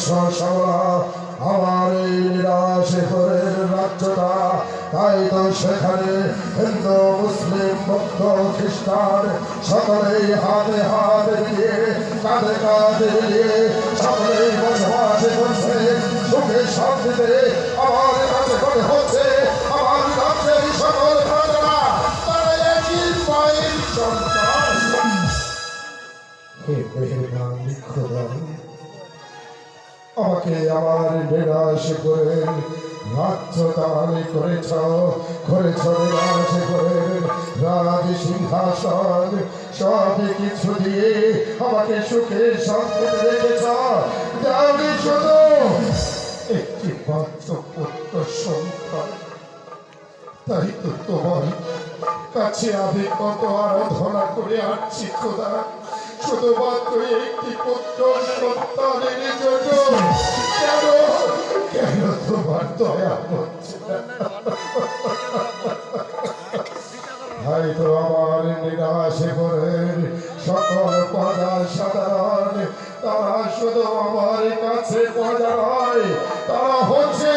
সবলা আমার এই নিরাশেপুরের রাজ্যটা। তাই তো সেখানে হিন্দু মুসলিম বৌদ্ধ খ্রিস্টান সকলেই হাতে হাত মিলিয়ে কাঁধে কাঁধে মিলিয়ে সকলেই বসবাস করছে সুখে শান্তিতে। আমার কাছে মনে হচ্ছে আমার রাজ্যের সকল প্রজারা তারা একই মায়ের সন্তান। হে মেহেরবান খোদা, আমাকে আমার নিরাশেপুরের রাজ্য দান করেছ নিরাশেপুরের রাজ সিংহাসন সব কিছু দিয়ে আমাকে সুখে শান্তিতে রেখেছ। যাওনি শুধু একটি মাত্র পুত্র সন্তান। তাই তো তোমার কাছে আমি কত আরাধনা করে আসছি খোদা, শুধুমাত্র একটি পুত্র সন্তানের জন্য। কেন কেন তোমার দয়া হচ্ছে না? তাই তো আমার নিরাশেপুরের সকল প্রজা সাধারণ তারা শুধু আমার কাছে প্রজা নয়, তারা হচ্ছে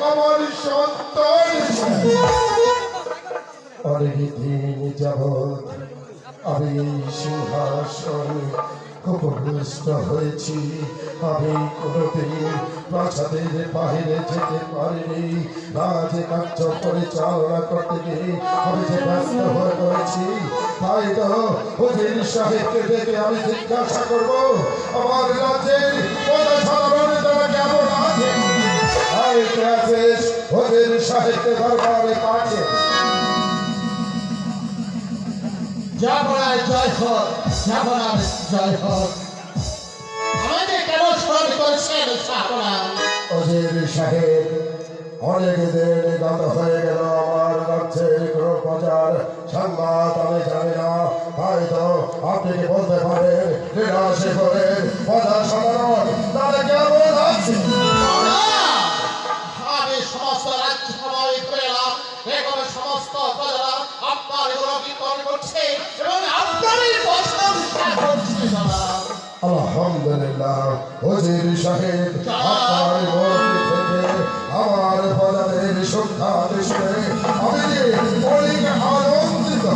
আমার সন্তান। অনেক দিন যাবৎ আমি সিংহাসন উপবিষ্ট হয়েছি। আমি কোনোদিন প্রাসাদের বাহিরে যেতে পারিনি। রাজকার্য পরিচালনা করতে গিয়ে আমি যে ব্যস্ত হয়ে পড়েছি। তাই তো হুজুর সাহেবকে ডেকে আমি জিজ্ঞাসা করব আমার রাজ্যের সাধারণ তারা কেমন আছে। হুজুর সাহেবকে দরবারে পাঠিয়ে জয় হোক, জয় হোক। আমাদের কেন স্মরণ করছেন অজির সাহেব? অনেক দিন গত হয়ে গেল আমার রাজ্যের কোনো প্রজার সংবাদ আমি জানি না। হয়তো আপনি কি বলতে পারেন নিরাশেপুরের প্রজা সাধারণ তারা কেমন আছে? আমি সমস্ত রাজ্য সবাই করে এলাম, এখন সমস্ত প্রজারা আপনার গুণকীর্তন করছে এবং আপনারই প্রশংসা করছে। আলহামদুলিল্লাহ অজির সাহেব, আপনার বরকত থেকে আমার প্রজাদের সুখা দেশে আমি অনেক আনন্দিত।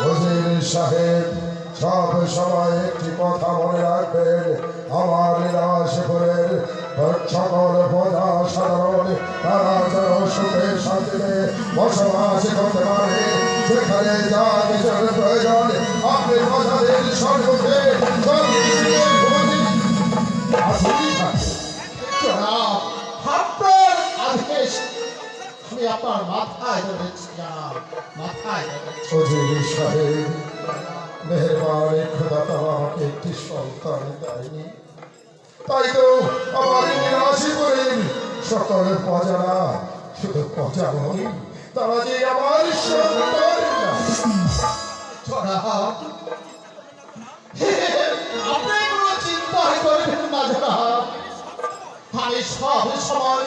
অজির সাহেব, সব সময় একটি কথা মনে রাখবেন, আমার নিরাশেপুরের সকল প্রজা সাধারণ তারা যেন সুখে শান্তিতে বসবাস করতে পারে। যেখানে যা কিছুর প্রয়োজন আপনি প্রজাদের সর্বক্ষে আপনার আদেশ আমি আপনার মাথায় ধরেছি। অজির সাহেব, মেহেরবানি খোদা তাআলা আমাকে একটি সন্তান দেয়নি। তাই তো আমার নিরাশেপুরের সকল প্রজারা শুধু প্রজা নয়, তারা যে আমার সন্তান। আপনি কোনো চিন্তা করবেন না জনাব, আমি সব সময়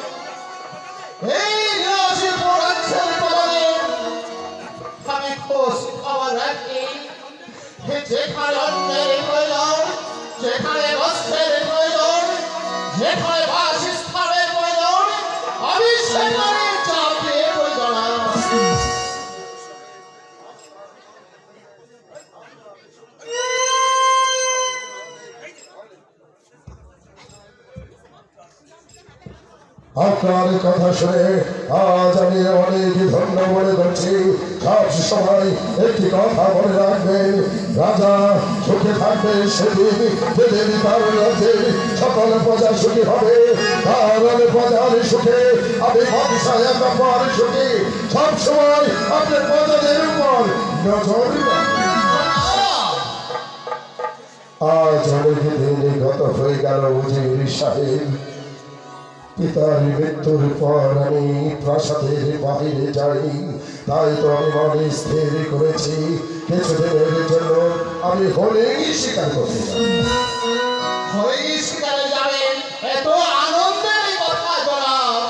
এই নিরাশেপুর রাজ্যের প্রজাদের আমি খোঁজ খবর রাখি। যেখানে অন্যের প্রয়োজন, যেখানে বস্ত্রের প্রয়োজন, যেখানে বাসস্থানের প্রয়োজন, আমি সেখানে চাপিয়ে প্রয়োজন। আপনার কথা শুনে আজ আমি অনেক ধন্য মনে করছি। সব সময় একটি কথা মনে রাখবেন, রাজা সুখে থাকবে সেদিন যেদিন তার রাজ্যে সকল প্রজা সুখী হবে। কারণ প্রজার সুখে আমি বাদশাহ একার সুখী। সব সময় আপনার প্রজাদের উপর নজর আজ অনেক দিন গত হয়ে গেল উজির সাহেব। পিতার মৃত্যুর পর আমি প্রাসাদের বাহিরে যাই। তাই তো আমি মনে স্থির করেছি কিছুদিনের জন্য আমি হলেই স্বীকার করতে চাই। হলেই শিকারে যাবেন, এত আনন্দের কথা জনাব।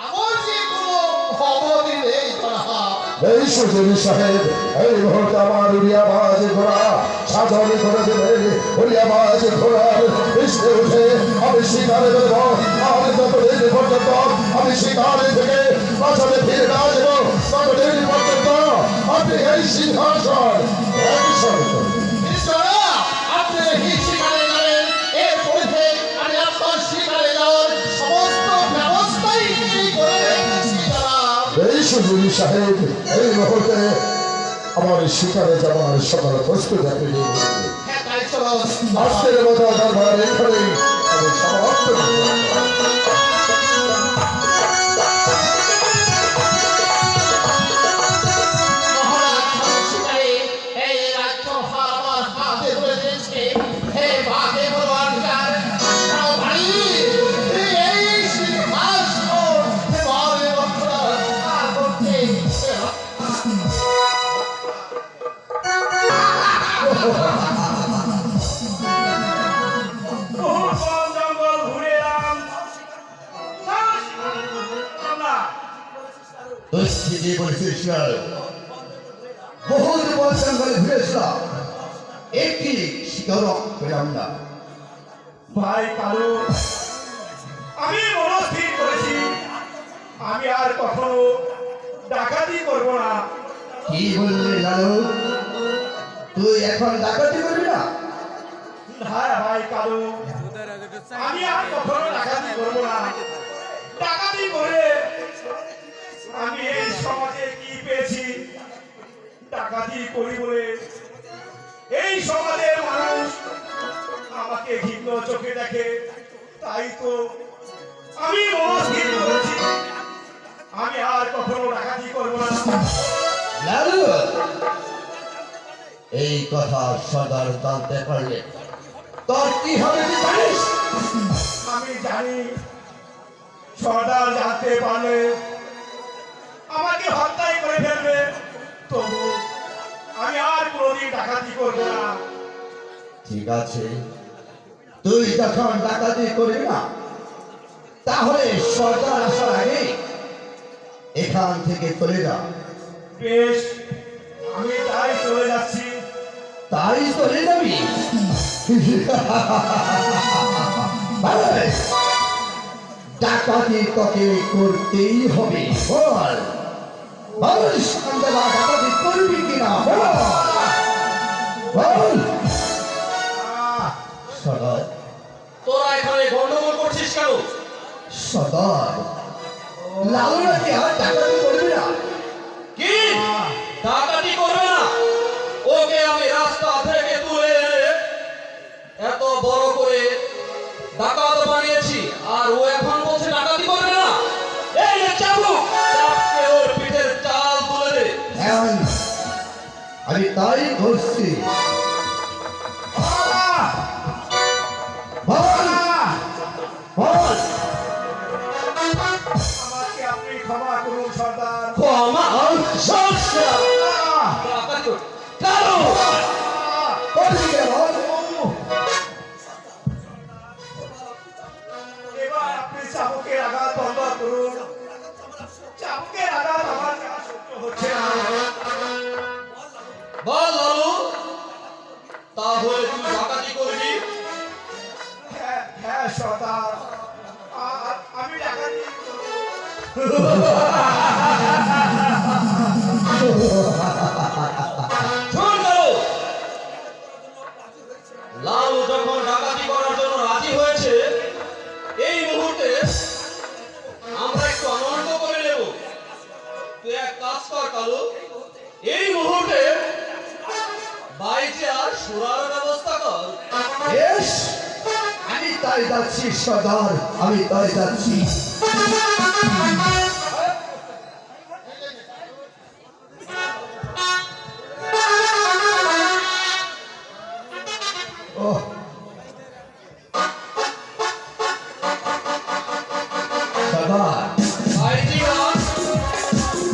আমার যে কোনো খবরই নেই জনাব। এই সুজনী সাহেব, এই মুহূর্তে আমার উড়িয়া বাজে ঘোড়া সাজানি করে দেবে ওই আওয়াজ ঘোড়ার এসে উঠে আমি শিকারে দেব আর যতদিন পর্যন্ত আমি শিকারে থেকে বাঁচাতে ফিরে না যাবো ততদিন পর্যন্ত আপনি এই সিংহাসন আপনি এই শিকারে যাবেন এর পরিধে আমি আপনার শিকারে যাওয়ার সমস্ত ব্যবস্থাই করে রেখেছি জনাব। এই সুজুরি সাহেব এই মুহূর্তে আমার শিকারে যাওয়ার সকল প্রস্তুত আপনি হ্যাঁ তাই চলো আজকের মতো দরবার এখানে আমি সমাপ্ত করলাম। ঠিকই বলেছিস বহুত বন জঙ্গলে ঘুরেছিলাম একটি শিকারক পেলাম না। ভাই কালু আমি মনস্থির করেছি আমি আর কখনো ডাকাতি করব না। কি বললি লালু, তুই এখন ডাকাতি করবি না? হ্যাঁ ভাই কালু আমি আর কখনো ডাকাতি করব না। ডাকাতি করে আমি এই সমাজে কি পেয়েছি? ডাকাতি করি বলে এই সমাজের মানুষ আমাকে ঘৃণ্য চোখে দেখে, তাই তো আমি মনস্থির করেছি আমি আর কখনো ডাকাতি করব না। লালু, এই কথা সর্দার জানতে পারলে তোর কি হবে তুই জানিস? আমি জানি সর্দার জানতে পারলে আমাকে হত্যাই করে ফেলবে, তবু আমি আর কোনোদিন ডাকাতি করব না। ঠিক আছে, তুই যখন ডাকাতি করবি না তাহলে সর্দার আসার আগে এখান থেকে চলে যা। বেশ, আমি তাই চলে যাচ্ছি। তাই চলে যাবি? ডাকাতি তোকে করতেই হবে, বল বল সন্ধ্যা ডাকাতি করবি কিনা বল বল। সদর তোরা এখানে গন্ডগোল করছিস কেন? সদর লালু নাকি আর ডাকাতি করবি না? কি ডাকাতি করবে না? ওকে আমি রাস্তা থেকে তুলে এনে এত বড় করে ডাকাত বানিয়েছি, আর ও এখন বলছে ডাকাতি করবে না? এই নে চাবুক, চাপকে ওর পিঠের চাল তুলে দে। হ্যাঁ, আমি তাই করছি। বল বল। আমাকে আপনি ক্ষমা করুন সর্দার। ক্ষমা সরসা ডাকাতি কর কারো করবি কে বল? এবার আপনি চাবুকের আঘাত বন্ধ করুন। চাবুকের আঘাত আমার কাছে সহ্য হচ্ছে না। বল লালু, তাহলে তুই ডাকাতি করবি? হ্যাঁ হ্যাঁ সর্দার, আমি ডাকাতি করব। শোন লালু, লালু যখন ডাকাতি করার জন্য রাজি হয়েছে, এই মুহূর্তে আমরা একটু আনন্দ করে নেব। তুই এক কাজ কর কালু, এই মুহূর্তে বাইরে আর সুরার ব্যবস্থা কর। বেশ, আমি তাই যাচ্ছি সর্দার, আমি তাই যাচ্ছি। ওহ, সর্দার বাইরে নাচ,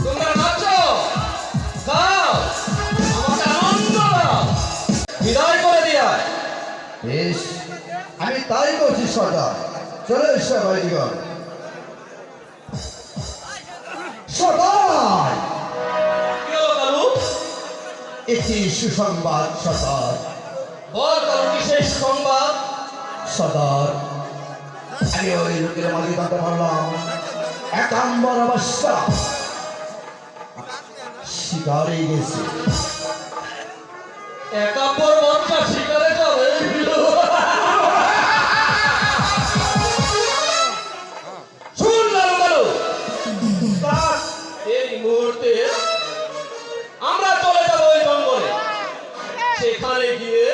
তোমরা নাচো, গাও, আমাকে আনন্দ দাও, বিদায় করে দিয়ায়। বেশ, আমি তাই করছি সর্দার। চলে এসো বাইদিগণ। সর্দার, কি হলো কালু? একটি সুসংবাদ সর্দার। বল কারণ বিশেষ সংবাদ। সর্দার, আমি ওই লোকের মাঝে জানতে পারলাম একাম্বর অবস্থা শিকারে গেছে। একাম্বর বাচ্চা শিকারে যাবে? শুন লালু লালু, দাস, এই মুহূর্তে আমরা চলে যাব ওই জঙ্গলে। সেখানে গিয়ে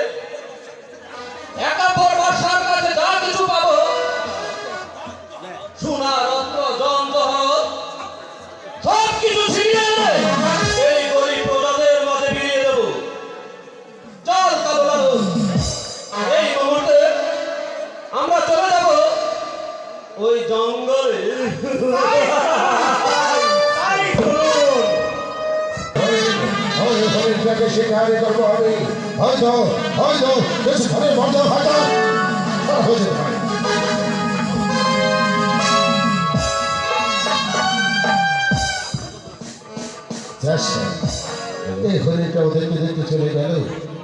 একাম্বর বাদশার কাছে যা কিছু পাবো, সোনা রত্ন জনজহর সব কিছু ছিনিয়ে এনে এই গরিব প্রজাদের মাঝে বিলিয়ে দেবো। চল কালু লালু, এই মুহূর্তে আমরা চলে যাব ওই জঙ্গলে। তাই করুন। ওই হরিণটাকে শিকারি করবো আমি। হয়তো কিছুক্ষণের মধ্যে হয়তো তারা হয়ে যেতে পারে। এই হরিণটাও দেখতে দেখতে চলে গেল,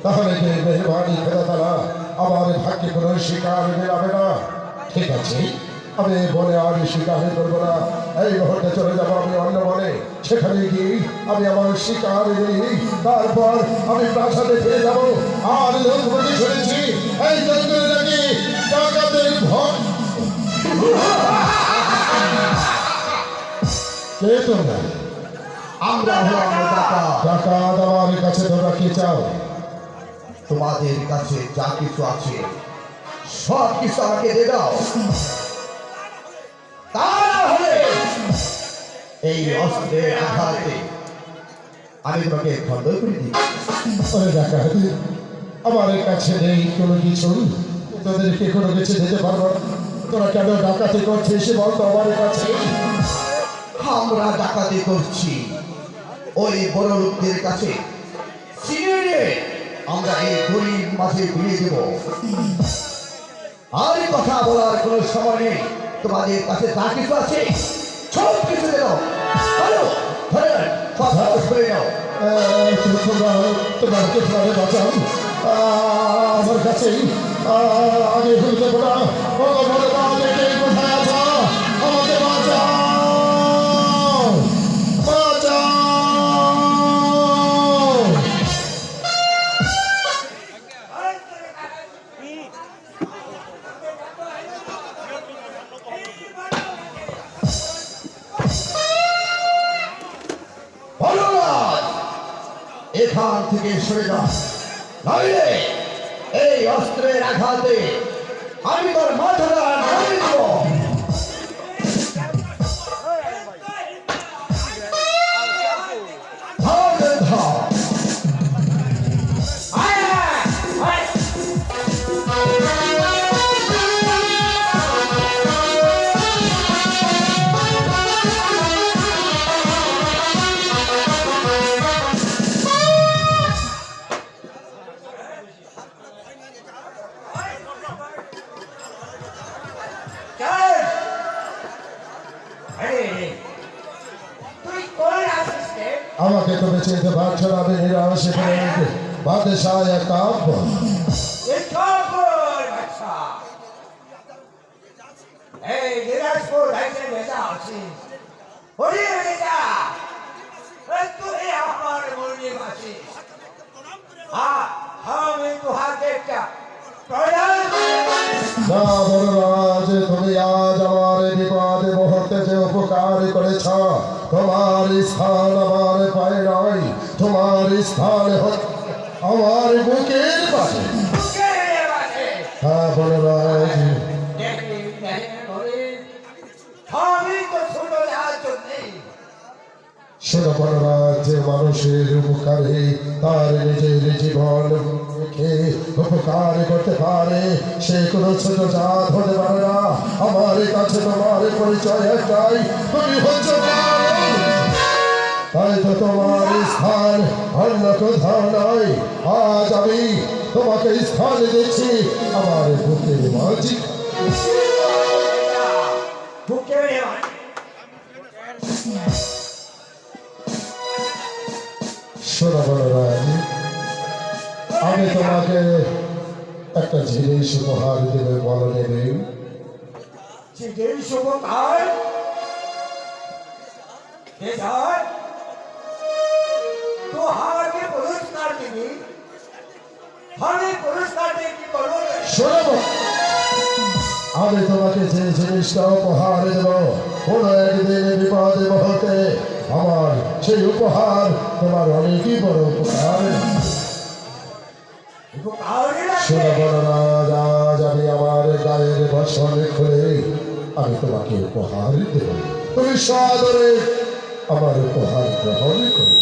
তাহলে কি মেহরবানি খোদা তাআলা আমার ভাগ্যে কোনো শিকার মেলাবে না? ঠিক আছে, আমি বলে আর শিকার করবো না। এই মুহূর্তে চলে যাবো আমি অন্য বনে। সেখানে গিয়ে আমি আমার শিকার নিই, তারপর আমি প্রাসাদে ফিরে যাবো। আর লোক বলে শুনেছি এই জঙ্গলে নাকি ডাকাতের ভয়। কে তোমরা? আমরা হলাম ডাকাত। ডাকাত আমার কাছে তোমরা কি চাও? তোমাদের কাছে যা কিছু আছে সব কিছু আমাকে দিয়ে দাও, তা না হলে এই অস্ত্রের আঘাতে আমি তোমাকে খণ্ড করে দিই। ওরে ডাকাত, আমার কাছে নেই কোনো কিছু, তোদেরকে কোনো কিছু দিতে পারবো না। তোরা কেন ডাকাতি করছিস বলতো আমার কাছে? আমরা ডাকাতি করছি ওই বড় লোকদের কাছে, ছিনিয়ে নিয়ে আমরা এই গরিব মাঝে বিলিয়ে দেব। আর কথা বলার কোনো সময় নেই, তোমাদের কাছে যা কিছু আছে সব কিছু দেব। ভালো ধরে সব সাহস করে নাও। তোমাকে প্রাণে বাঁচাও, আমার কাছেই আগে ভুলতে পারা। কোথায় আছো? আমাকে বাঁচাও, বাঁচাও। বলরাজ, এখান থেকে সরে যা, নইলে এই অস্ত্রের আঘাতে আমি তোর মাথাটা নামিয়ে দেব। ধর ধর। চল। আরে, তুই কোন আসিস রে? আমাকে তো বেঁচে যেতে পারছো না। আমি নিরাশ বাদশাহ একাব। এই কাপুর বাচ্চা। এই দিনাজপুর রাইতে বেজা আছিস। ওরে বেজা, তুই আমার মুরগি আছিস। আমি তোহাকে একটা প্রণাম। না বলরাজ, তুমি আজ আমার বিপদে মুহূর্তে যে উপকার করেছ, তোমার স্থান আমার পায়ে নয়, তোমার স্থান আমার বুকের পাশে। হ্যাঁ বলরাজ, আমি তো ছোট যাওয়ার জন্যে শোনো বলরাজ, যে মানুষের উপকারে তার নিজের জীবন রেখে উপকার করতে পারে, সে কোনো ছোট জাত হতে পারে না। আমার কাছে তোমার পরিচয় একটাই, তুমি হচ্ছে পাগল। তাই তো তোমার স্থান অন্য কোথাও নয়। আজ আমি তোমাকে স্থান দিচ্ছি আমার বুকের মাঝে। বুকে শোনো বলরাজ, আমি তোমাকে একটা জিনিস উপহার দেবে বলো নেবে। যে শুভ কাল तो हार के पुरस्कार देगी हमें पुरस्कार दे की करो শোনো, আমি তোমাকে যে জিনিসটা উপহার দেব কোনো একদিন বিপদে মুহূর্তে আমার সেই উপহার তোমার অনেকই বড় উপকার। শোনো বলরাজ, আজ আমি আমার গায়ের বসন খুলে আমি তোমাকে উপহার দেব, তুমি সাদরে আমার উপহার গ্রহণ করবে।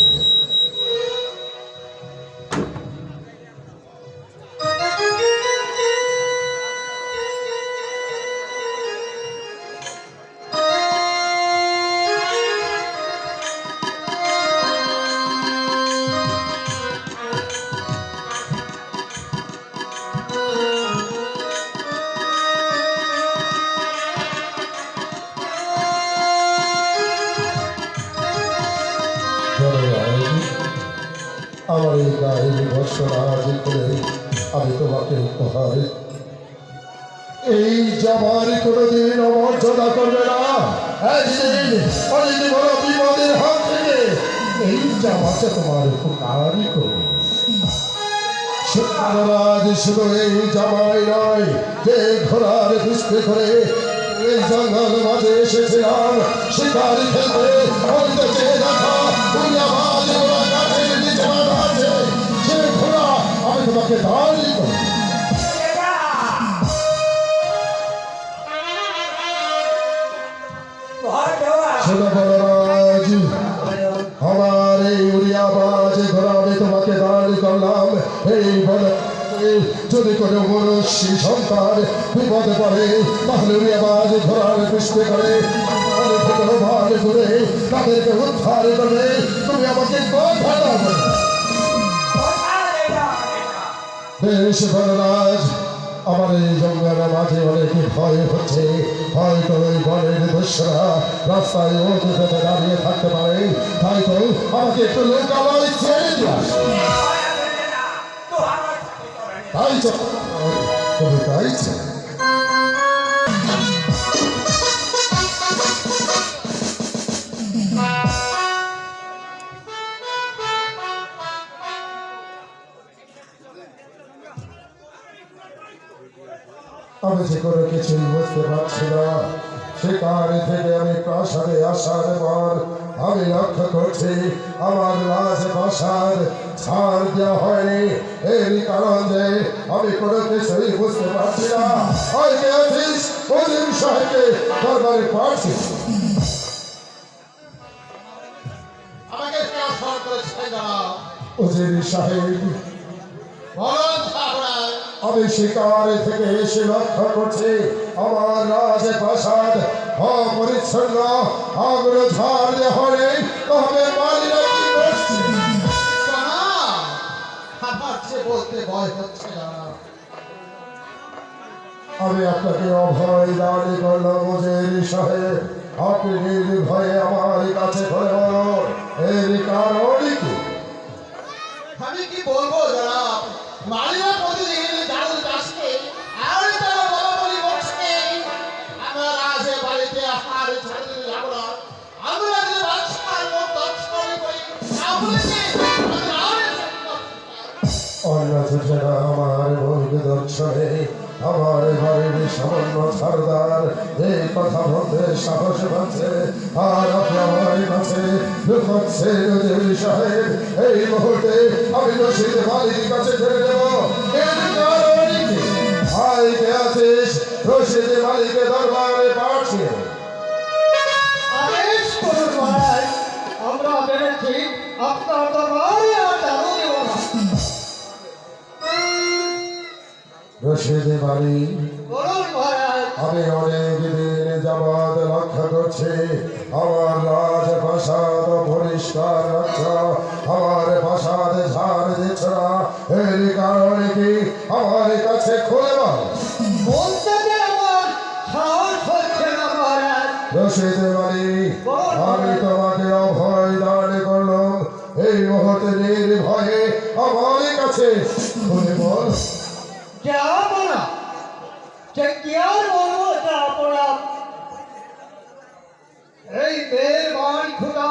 আমার এই গায়ের বর্ষরাজ করে আমি তোমাকে উপহার, এই জামার কোনোদিন অমর্যাদা করবে না। একদিন অনেক বড় বিপদের হাত থেকে এই জামাটা তোমার উপকারই করবে। রাজ শুধু এই জামাই নয়, যে ঘোড়ার পিছনে করে এই জঙ্গল মাঝে এসেছিলাম শিকার খেলতে, অন্তকে দেখা উড়িয়াবাজ ঘোড়া গাছের নিচে বাঁধা আছে, সে ঘোড়া আমি তোমাকে দাঁড়িয়ে করব। শোনো বলরাজ, আমার এই উড়িয়াবাজ ঘোড়া আমি তোমাকে দাঁড়িয়ে করলাম এই বলে, যদি কোনো মনুষ্য সন্তান বিপদে পড়ে তাহলে উড়িয়াবাজ ঘোড়ার পিছনে করে ভাগ করে তাদেরকে উদ্ধার করবে। তুমি আমাকে কথা দাও বেশ বলরাজ, আমার এই জঙ্গলের মাঝে অনেকে ভয় হচ্ছে, হয়তো ওই বনের দস্যুরা রাস্তায় ওতে দাঁড়িয়ে থাকতে পারে, তাই তো আমাকে একটু লোকালয় ছেড়ে দিলাম। তাই তুমি তাই আমি যে কোনো কিছুই বুঝতে পারছি না। সেখান থেকে আমি প্রাসাদে আসার পর আমি লক্ষ্য করছি আমার রাজপ্রাসাদ ছাড় দেওয়া হয়নি, এর কারণ যে আমি কোনো কিছুই বুঝতে পারছি না। সাহেবকে দরবারে পাচ্ছি, আমাকে ট্রান্সফার করেছে জানাব। উজির সাহেব, বলুন সাহেব। আমি শিকার থেকে এসে লক্ষ্য করছি আমার রাজপ্রাসাদ অপরিচ্ছন্ন, আগ্রহ ঝাড় দেওয়া হয়নি, তবে বাড়িরা কি করছে? আমার যে বলতে ভয় হচ্ছে জানাব। আমি আপনাকে অভয় দান করলাম উজির সাহেব, আপনি নির্ভয়ে আমার কাছে করে বলুন এর কারণ কি? আমি কি বলবো জানাব, মালিয়া প্রতিদিন দারুণ কাজকে আর তারা বলাবলি করছে আমরা রাজে বাড়িতে আহার ছাড়তে যাব না, আমরা যে বাদশার মত দর্শন করি অন্য যোজনা আমার ভোগ দর্শনে আমার বাড়ির সামান্য সর্দার এই কথা বলতে সাহস পাচ্ছে, আর আপনি আমার কাছে লুকাচ্ছে উজির সাহেব। এই মুহূর্তে আমি রশিদ মালিক কাছে ছেড়ে দেব, এর কারণ কি? ভাই কে আছিস? রশিদ মালিকের দরবারে পাঠিয়ে আদেশ করুন মহারাজ, আমরা ভেবেছি আপনার দরবারে আর চালু দেব না। রশিদ মালিক, বলুন মহারাজ। আমি অনেক দিন যাবৎ লক্ষ্য করছি আমার রাজপ্রাসাদ পরিষ্কার রাখছ, আমার প্রাসাদ ঝাড় দিচ্ছ না, এর কারণ কি? আমার কাছে খুলে বল। বলতে যে আমার সাহস হচ্ছে না মহারাজ। রশিদ মালিক, আমি তোমাকে অভয় দান করলাম, এই মুহূর্তে নির্ভয়ে আমার কাছে খুলে বল। যাবো না, সে কি আর বলবো যাবো না। এই মেহেরবান খোদা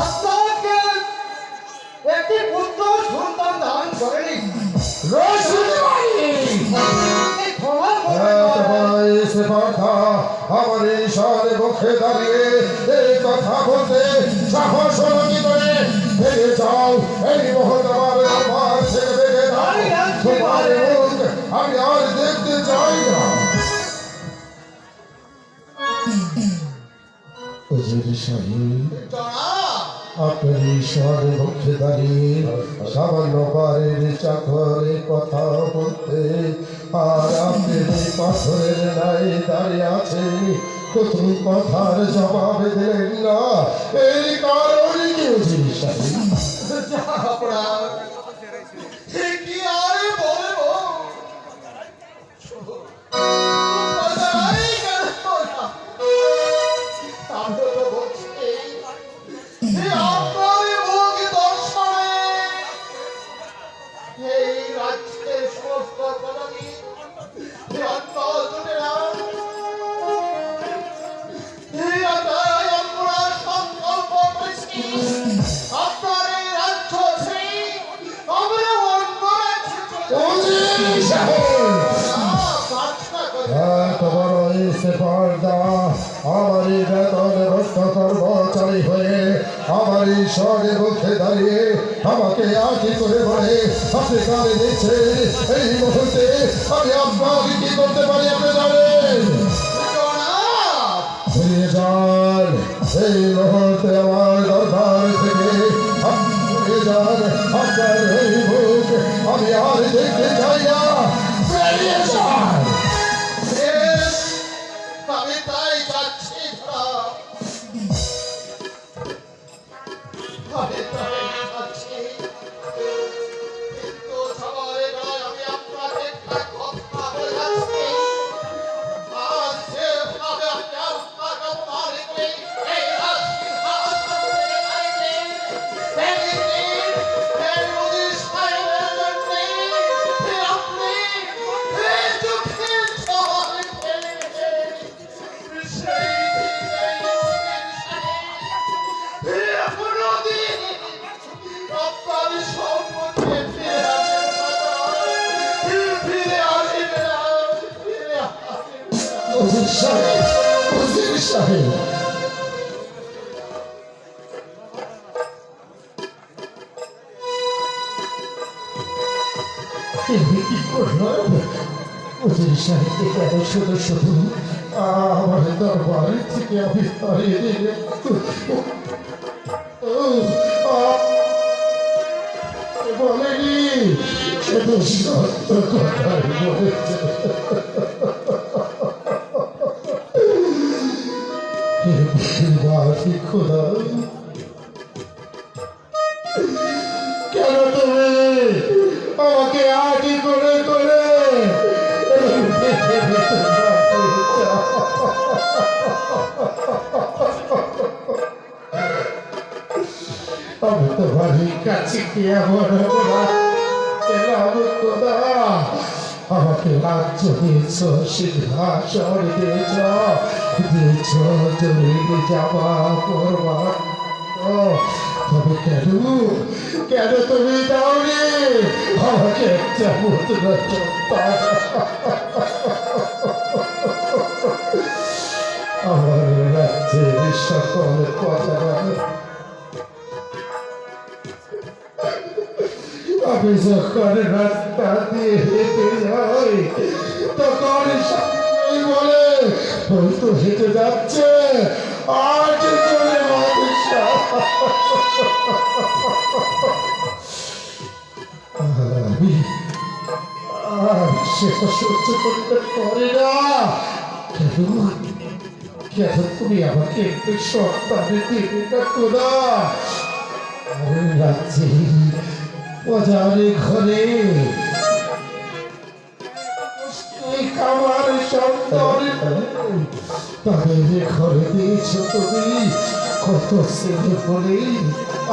আপনাকে একটি পুত্র সন্তান দান করেনি। এই ক্ষমা করবেন। সে কথা আমার এই শহরে মুখে দাঁড়িয়ে এই কথা বলতে সাহস হলো কি করে? ভেঙে যাও এই মুহূর্তে আমার থেকে ভেঙে দাও তোমার মুখ আমি আর দেখতে চাই না। হুজুর সাহেব, জনাব আপনার এই শহরে মুখে দাঁড়িয়ে সামান্য বাড়ির চাকরে কথা বলতে আর আপনি এই পাথরের নাই দাঁড়িয়ে আছেন, প্রথম কথার জবাব দিলেন না, এই কারণ কি হুজুর সাহেব? আপনার কি আর বলবো? আমি তো বলছি আপনার মুখ দর্শনে এই রাজ্যের সমস্ত পদবী অঞ্চল জুড়ে আমরা সংকল্প করেছি আপনার এই রাজ্য ছেড়ে আমরা অন্য রাজ্যে হুজুর সাহেব, তোমার ওই সেপারদা আমার এই বেতন ভ্রষ্ট কর্মচারী হয়ে আমার এই শহরে মুখে দাঁড়িয়ে আমাকে আঁকি করে বলে আপনি কানে দিচ্ছেন, এই মুহূর্তে আমি আপনাকে কি করতে পারি আপনি জানেন? ফিরে যান এই মুহূর্তে আমার দরবার থেকে, আপনি ফিরে যান, আপনার এই মুখ আমি আর দেখতে চাই না, বেরিয়ে যান। আমি তাই যাচ্ছি আমি তাই যাচ্ছি, কিন্তু সবার নয় আমি আপনাকে একটা কথা বলে যাচ্ছি, আজ যেভাবে আমি আপনাকে অপমান করে এই রাজসিংহাসন থেকে নামিয়েছি, একদিন এই উজির সাহেবের জন্যে আপনি এই চোখের জল ফেলে দিলেন। সেই দিন এই উজির সাহেব কোনোদিন আপনার সম্মুখে ফিরে আসবে না, ফিরে আসবে না। হুজুর সাহেব, হুজুর সাহেব, আমি কি করলাম? হুজুর সাহেবকে কেন শুধু শুধু আমার দরবার থেকে আমি হারিয়ে দিলে? বলেনি, সে তো সত্য কথাই বলেছে। খোদা, কেন তুমি আমাকে আটি করে করে আমি তোমার কাছে কি এমন খোদা, আমাকে রাজ্য দিয়েছ, সিংহাসন দিয়েছ, দিয়েছ তুমি যাওয়া করবা, তবে কেন কেন তুমি দাওনি আমাকে একটা মুদ্রা সন্তান? আমার রাজ্যের সকল কথা আমি যখন রাস্তা দিয়ে হেঁটে যাই তখন সবাই বলে ওই তো হেঁটে যাচ্ছে, আজ করে মানুষ আমি সেটা সহ্য করতে পারি না। কেন তুমি আমাকে একটু সন্তানে দিবে না খোদা? আমি রাজ্যে বাজারে ঘরে আমার সন্তান তাদের ঘরে দিয়েছ তুমি কত ছেলে বলে,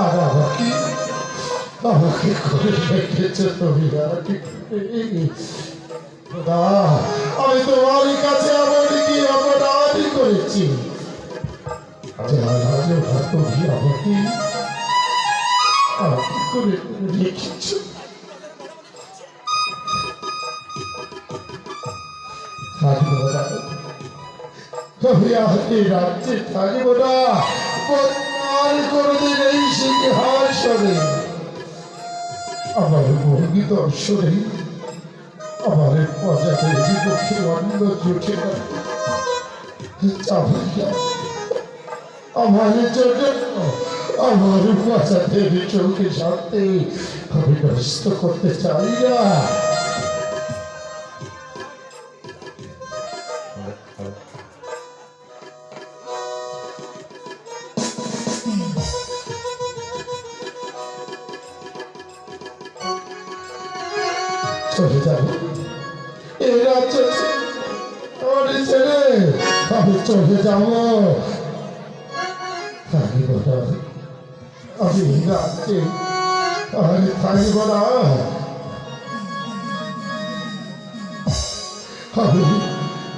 আর আমাকে ঘরে রেখেছ তুমি। আর খোদা, আমি তোমার কাছে এমন কি অপরাধ করেছি যে আজ তুমি আমাকে করে রেখেছ? আমি আজকে রাজ্যে থাকব না, আর কোনদিন এই সিংহাসনে আমার ভঙ্গি দর্শনে আমার প্রজাদের বিপক্ষে অন্য জুটে না। আমার জন্য আমার প্রজাদের চোখে শান্তি আমি নষ্ট করতে চাই না। চলে যাবো এই রাজ্য ছেড়ে, আমি চলে যাবো। আমি রাজ্যে আমি থাকব না।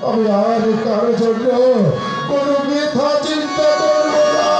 আমি আর কারো জন্য কোনো মিথ্যা চিন্তা করবো না।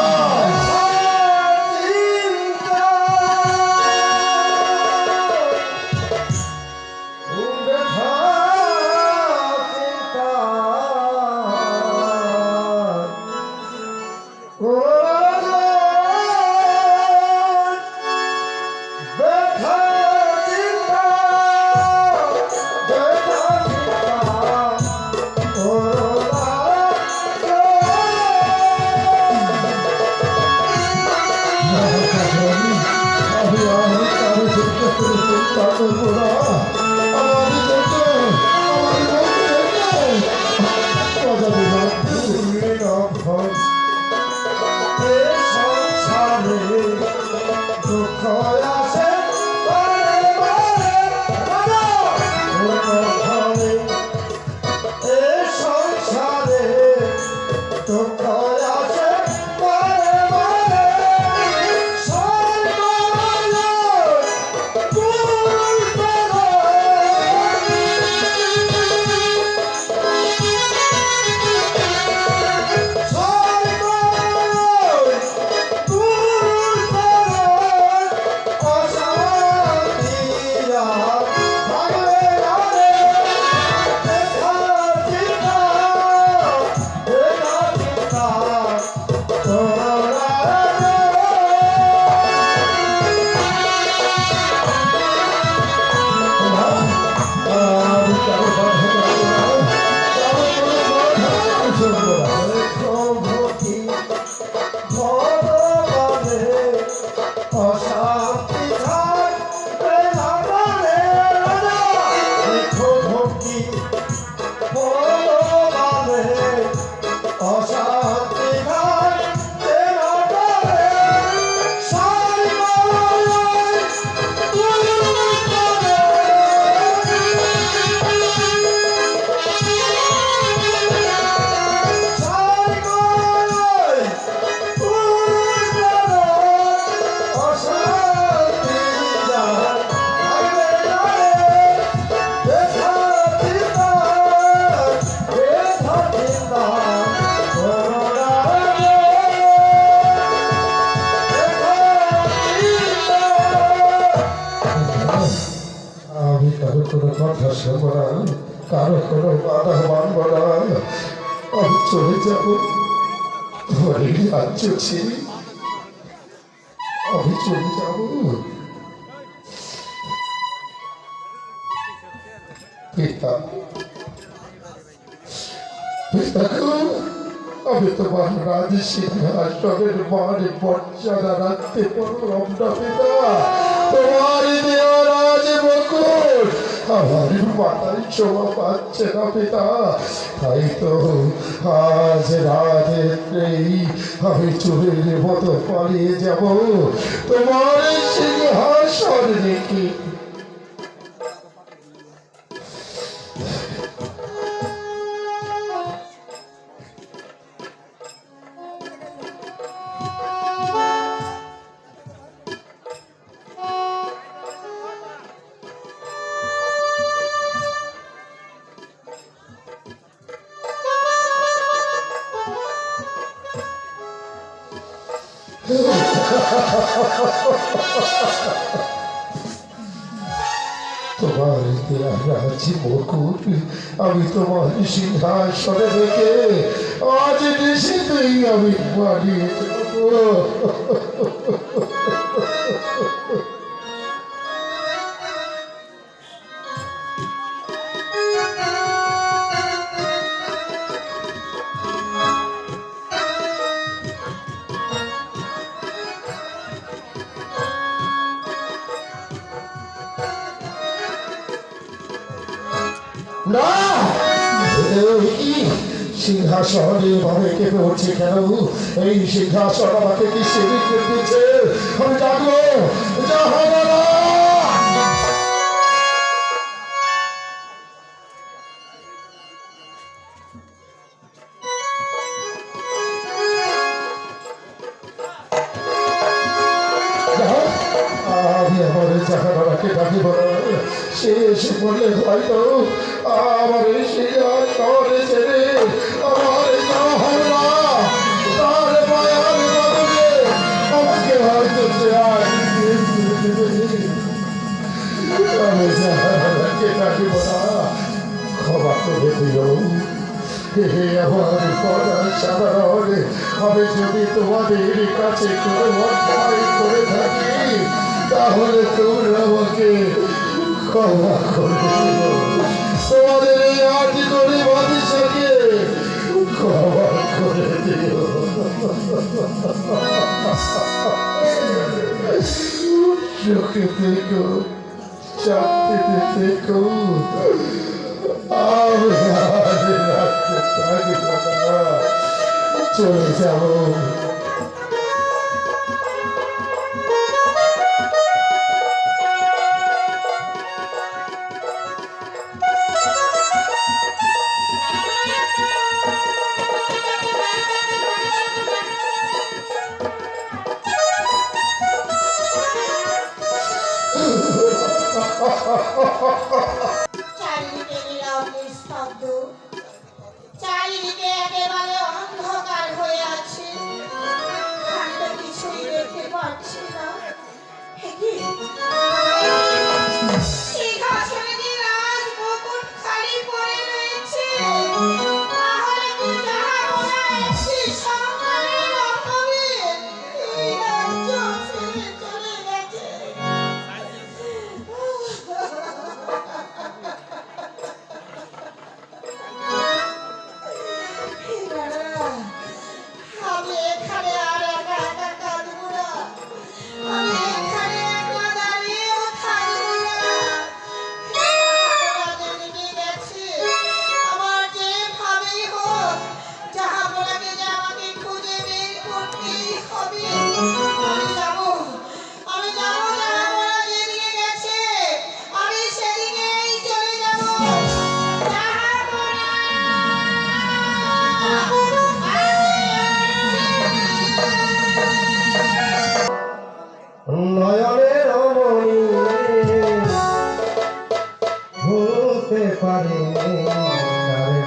কথা শোনো না, কারো কোনো বাধা মানব না। আমি চলে যাব তোমার এই রাজ্য ছেড়ে, আমি চলে যাব। পিতা, পিতা গো, আমি তোমার রাজ সিংহাসনের মানে মর্যাদা রাখতে পারলাম না পিতা। তোমার দেওয়া রাজ মুকুট আমার মাথায় শোভা পাচ্ছে না পিতা। তাই তো আজ রাতেই আমি চোরের মতো পালিয়ে যাব তোমার সিংহাসন রেখে। তোমার রাজি মুকুট আমি তোমার সিংহাসনে রেখে আজ নিশীতেই আমি বাড়িয়ে দেবো। না এই সিংহাসনে ভাবে কেঁপে উঠছে কেন? এই সিংহাসন আমাকে কি সেদিন করতেছে? আমি জানবো জাহানারা। আমি আমার জাহানারাকে ডাকিব না। সে এসে বললে হয়তো আমার এই সিংহাসনে ছেড়ে আমার জাহানারা তার মায়ার বদলে আমাকে হয়তো চাই। আমি জাহানারাকে ডাকিব না, ক্ষমা করে দিও। হে আমার পড়া সাধারণ, আমি যদি তোমাদের কাছে কোনো অন্যায় করে থাকি তাহলে তোমরা আমাকে ক্ষমা করে দিও। তোমাদের এই আটি করে বাদিশাকে ক্ষমা করে দিও। সুখে থেকো, শান্তিতে থেকো। আমি আজ রাখতে থাকব না, চলে যাবো। চারিদিকে নীরব নিস্তব্ধ, চারিদিকে একেবারে অন্ধকার হয়ে আছে। আমি তো কিছুই দেখতে পাচ্ছি না। এ কি? সিংহাসনে যে রাজ মুকুট খালি পড়ে রয়েছে, তাহলে কি জাহাপনা একটি সম্মানের অভাবে এই রাজ্য ছেড়ে চলে গেছে? আমি এখানে আর একা একা কাঁদবো না। আমি এখানে একলা দাঁড়িয়েও থাকবো না। জাহাপনা যেদিকে গেছে, আমার যেভাবেই হোক জাহাপনাকে যে আমাকে খুঁজে বের করতেই হবে। আমি যাবো জাহাপনা যেদিকে গেছে আমি সেদিকেই চলে যাবো। নয়নের মণি ভুলতে পারিনি তারে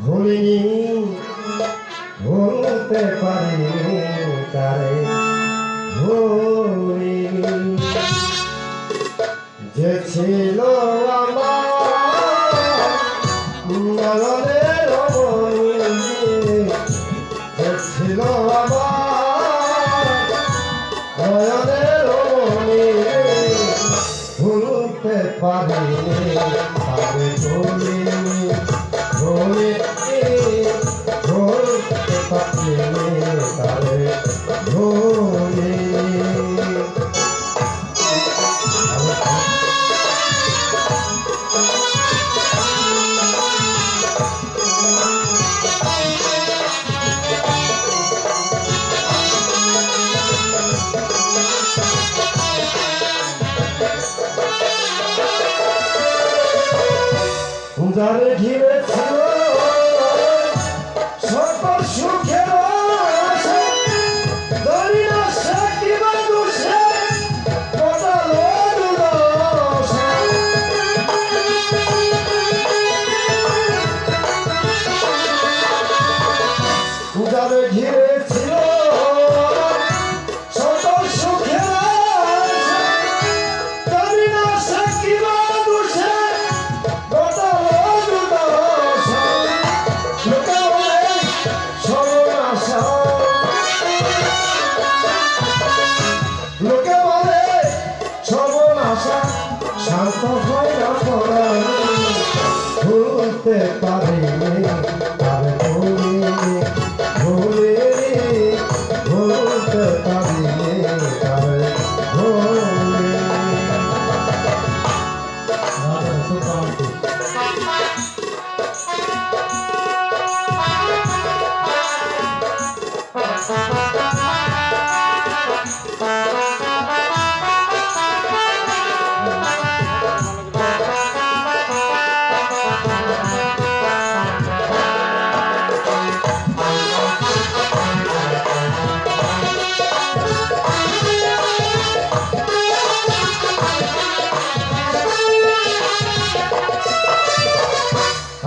ভুলিনি, ভুলতে পারিনি তারে ভুলিনি। যে ছিল আমার নয়নের মণি, যে ছিল আমার নয়নের মণি, ভুলতে পারিনি তারে ভুলিনি, ভুলতে পারিনি তারে ভুলিনি। যারে ঘিরেছিল সত সুখের আশা, জানি না সে কিবা দোষে বদল দুর্দশা। যারে ঘিরেছিল কত হয় অপরাধ ভুলতে পারিনি আর ভুলিনি ভুলিনি ভুলতে পারিনি আর ভুলিনি রাধা সুকান্তি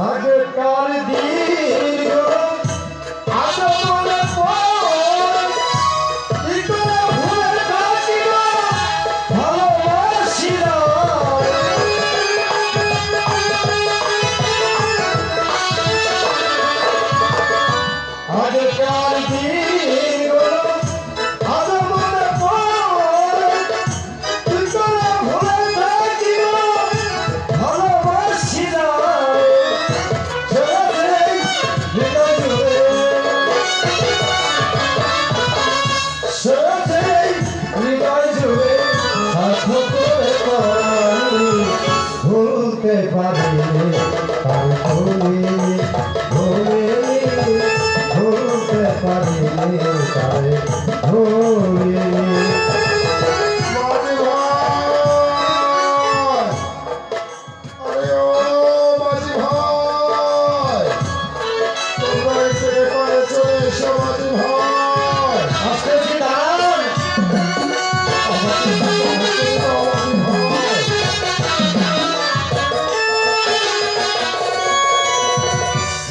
আগেকার দিনগুলো আজ মনে পড়ে কি করে ভুলে থাকি গো ভালোবাসি না আগেকার দিনগুলো আজ মনে পড়ে কি করে ভুলে থাকি গো ভালোবাসি না ভুলতে পারিনি তার ভুলিনি ভুলিনি ভুলতে পারিনি তার ভুলিনি মাঝি ভাই, আরে ও মাঝি ভাই, তোমরা একটু এপারে চলে এসো মাঝি ভাই। আজকে কি দাঁড়ান মাঝি ভাই,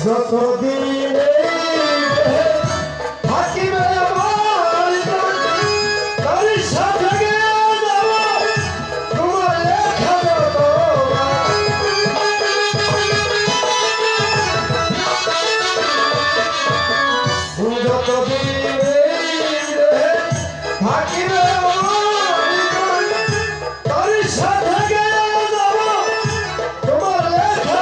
যতদিন থাকিবে আমার তার সাথে যাব তোমার লেখা যতদিন থাকিবে আমার তার সাথে যাব তোমার লেখা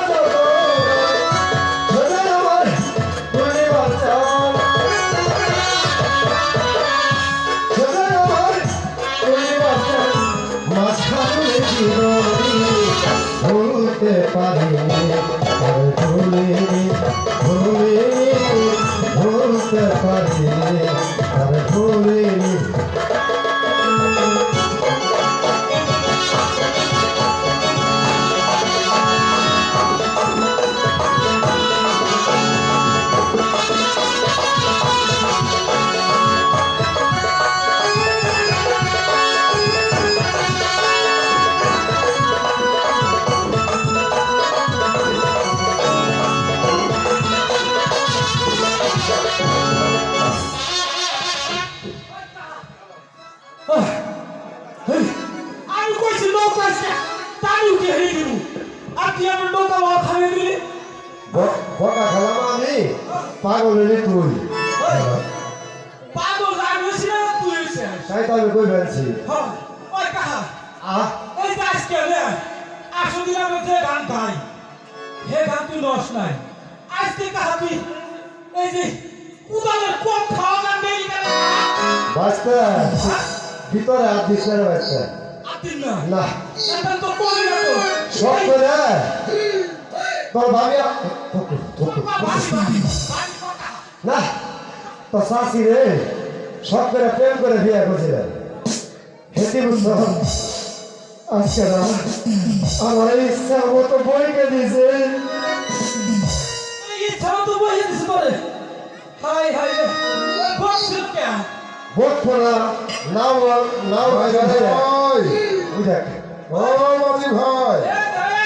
ভুলতে পারিনি আর ভুলিনি ভুলিনি ভুলতে পারিনি আর ভুলিনি আমি কইছি নৌকা আছে তাই উঠে হেরে দিব আর তুই আমার নৌকা মাথা খাইয়ে দিলি বকা খেলাম আমি পাগলেরই তুই পাগল জানিস না তুই হইছিস তাই তো আমি কই ফেলছি হ্যাঁ ওই কাহা আহ এই যে আজকে রে 100 দিনের মধ্যে গান গাই হে গান তুই নস নাই আজকে কাহা তুই এই যে উদালের কম খাওয়া গান গেলি কেন বাঁচতে ভিতরে হাত দিস না বাঁচতে আতিন না না এখন তো কই না তো সব করে তোর ভাবি না তো শাশি রে সব করে প্রেম করে বিয়ে করছিলেন হেঁটে বুঝতো আজকে না আমার ইচ্ছা মতো বইকে দিয়েছে এই ছাড়া তো বই দিস করে হাই হাই রে বক্সিল কে ভোট পড়া নাও নাও মাঝি ভাই, বুঝাক ও মাঝি ভাই,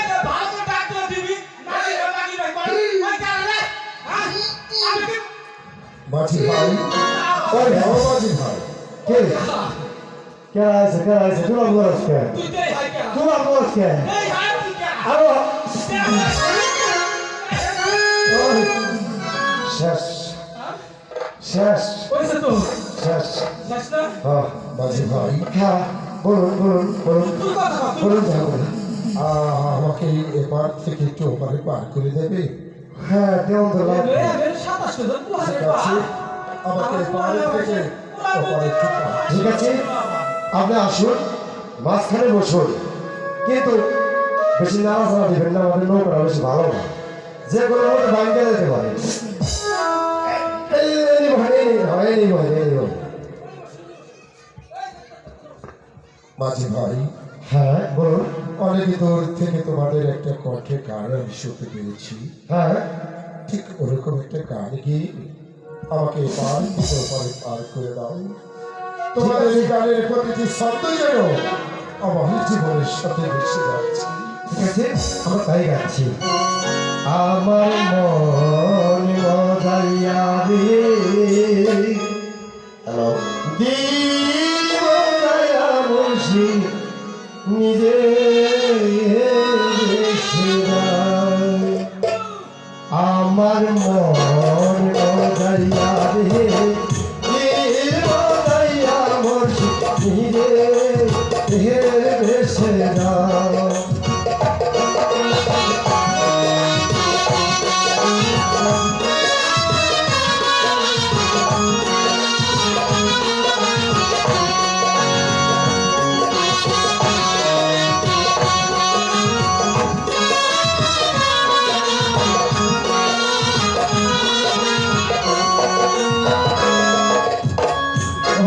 এ ভালো ডাক্তার দিবি নাকি নাকি ভাই ওই কারে হ্যাঁ আমি কি মাঝি ভাই, ওই ও মাঝি ভাই, কে কে আছে তুলা বলছ কে তুই দেই হাই কে তুলা বলছ কে দেই হাই তুই কে আরো শেষ শেষ ওইসে তো শেষ শেষ না হ্যাঁ মাঝি ভাই, হ্যাঁ বলুন বলুন বলুন তুই কথা কর বলুন যাবো আমাকে এপার থেকে একটু ওপারে পার করে দেবে? হ্যাঁ দেওয়ান তো লাভ নেই। ঠিক আছে, আমাকে এপার থেকে ওপারে একটু পার। ঠিক আছে, আপনি আসুন, মাঝখানে বসুন, কিন্তু বেশি নাড়াচাড়া দিবেন না, আমাদের নৌকা বেশি ভালো না, যে কোনো মতো ভাঙতে যেতে পারে। মাঝি ভাই, হ্যাঁ বলুন। অনেক দূর থেকে তোমাদের একটা কণ্ঠে গান আমি শুনতে পেয়েছি। হ্যাঁ ঠিক ওরকম একটা গান গিয়ে আমাকে পার থেকে ওপারে পার করে দাও। তোমাদের এই গানের প্রতিটি শব্দ যেন আমার জীবনের সাথে মিশে যাচ্ছে। ঠিক আছে, আমরা তাই গাচ্ছি। আমার মন মজাইয়া রে, হ্যালো, দিবায়া বসি নিজে আমার মন মজাইয়া রে, দিবায়া বসি নিজে ভেসে যাও।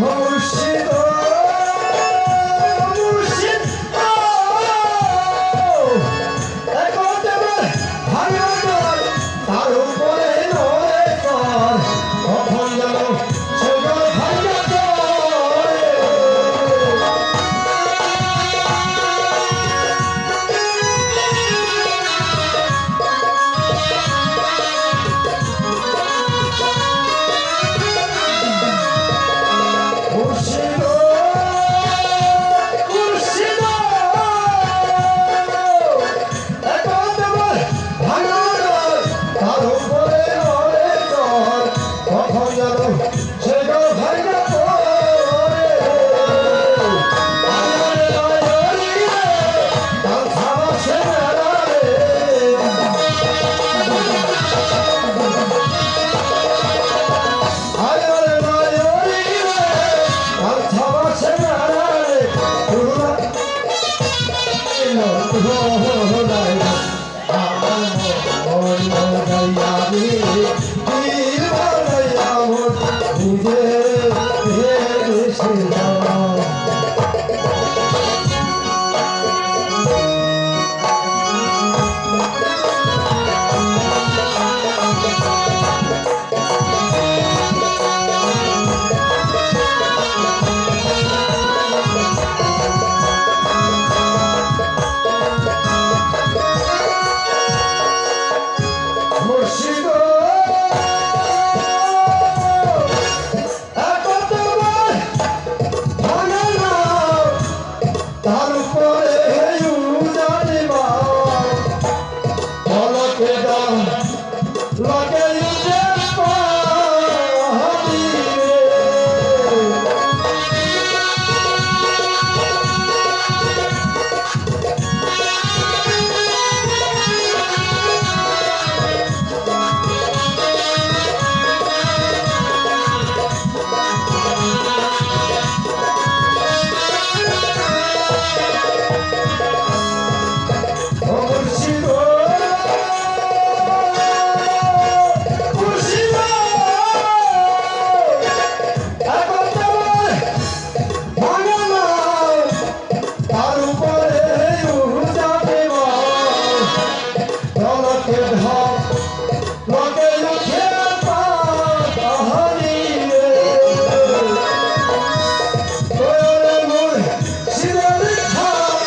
মুর্শিদ মুর্শিদ তার উপরে নয় কর, কখন যেন সেগুলো ভাইয়া করে। মুর্শিদ মুর্শিদ তার উপরে নয় কর, কখন যেন সেগুলো ভাইয়া করে। তার খাওয়া সে মেলা রে, আরে মায়রি রে, তার খাওয়া সে মেলা রে, পুরা রোলাই আমার মন মজাইয়া রে, দিল বানাইয়া মন নিজে ভেসে যাও। মুর্শিদ একবার ভাঙা নাও, তার উপরে উজানিবা পলকে দাও লগে উঠে পাহাড়ি রে। মুর্শিদ মুর্শিদ একবার ভাঙা নাও, তার উপরে উজানিবা পলকে দাও লগে উঠে পাহাড়ি রে। তোরে মুর্শিদের খায়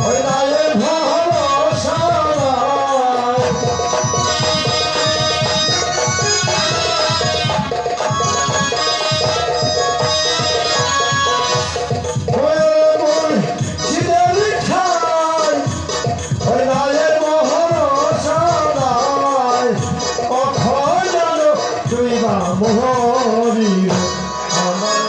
ওই রায়ের ভরসা নাই। তোরে মুর্শিদের খায় ওই রায়ের ভরসা নাই, কখন যেন তুই বা মোহরি আমার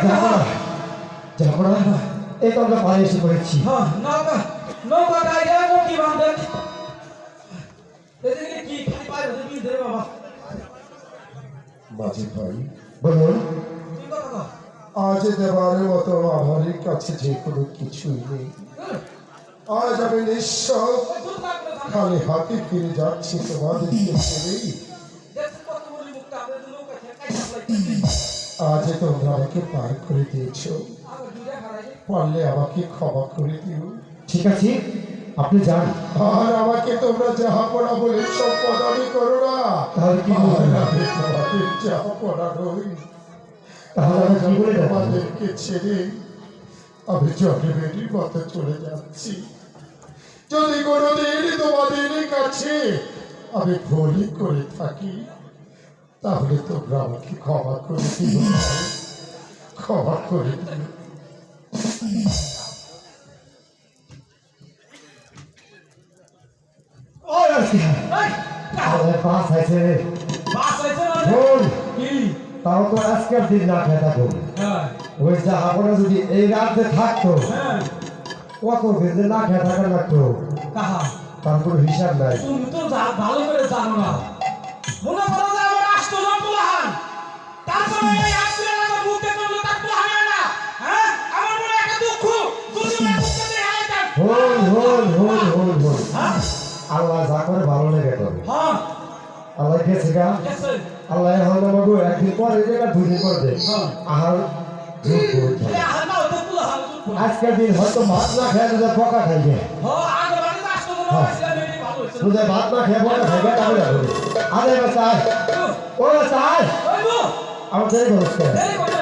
যাবো না এই তো আমরা পায়ে এসে পড়েছি হ্যাঁ নৌকা নৌকা গাইলে মুক্তি বাঁধে এদিকে কি খালি পায়ে ধরে বিল ধরে বাবা মাঝি ভাই বলুন কি কথা কও? আজ দেবারের মতো আমার কাছে যে কোনো কিছুই নেই। আজ আমি নিঃস্ব, ওই দুধ লাগলো ধান খালি হাতে ফিরে যাচ্ছি তোমাদেরকে ছেড়েই। দেখছেন কত বলি মুক্তা আমরা নৌকা থেকে কাইটা ফেলাইছি আজ তোমরা আমাকে পার করে দিয়েছ, আবার দুধে হারাই পারলে আমাকে ক্ষমা করে দিও। ঠিক আছে আপনি যান আর আমাকে তোমরা যাহা পড়া বলে সব পদানি করো না। তাহলে কি আর বলবেন? আমি তোমাদের যাহা পড়া নই। তাহলে আমি কি বলে যাবো? তোমাদেরকে ছেড়ে আমি জন্মেরই মতো চলে যাচ্ছি। যদি কোনোদিন তোমাদের কাছে আমি ভুলই করে থাকি, তাহলে তোমরা আমাকে ক্ষমা করে দিও, ক্ষমা করে দিও। ও রাস্তা এই আরে পাস আছে রে বাস হইছে না বল কি তাও তো আজকের দিন না খেয়ে থাকো হ্যাঁ ওই যা আপনারা যদি এই রাতে থাকতো হ্যাঁ কত দিন যে না খেয়ে থাকা লাগতো কাহা তার কোনো হিসাব নাই তুমি তো ভালো করে জানো না মনে করো যে আমার রাষ্ট্রজন পোলাহান তারপরে এই আজকে আমার মুখ দেখে তার পোলাহান না হ্যাঁ আমার মনে একটা দুঃখ যদি না মুখে দিয়ে হারাইতাম হল হ্যাঁ আল্লাহ যা করে ভালো লেগে করবে হ্যাঁ আল্লাহ গেছে গা গেছে আল্লাহ এখন আমাকে একদিন পরে জায়গা দুদিন পর দে হ্যাঁ। আহার এই আহার না হতো পোলাহান আজকের দিন হয়তো ভাত না খেয়ে তোদের পোকা খাইবে হ্যাঁ আগে বাড়ি রাষ্ট্রজন আসলে বেশি ভালো হইছে তোদের ভাত না খেয়ে পোকা খাইবে আমি যাবো আরে বাচ্চা ও বাচ্চা ওই গো আমার দেরি করছে দেরি করে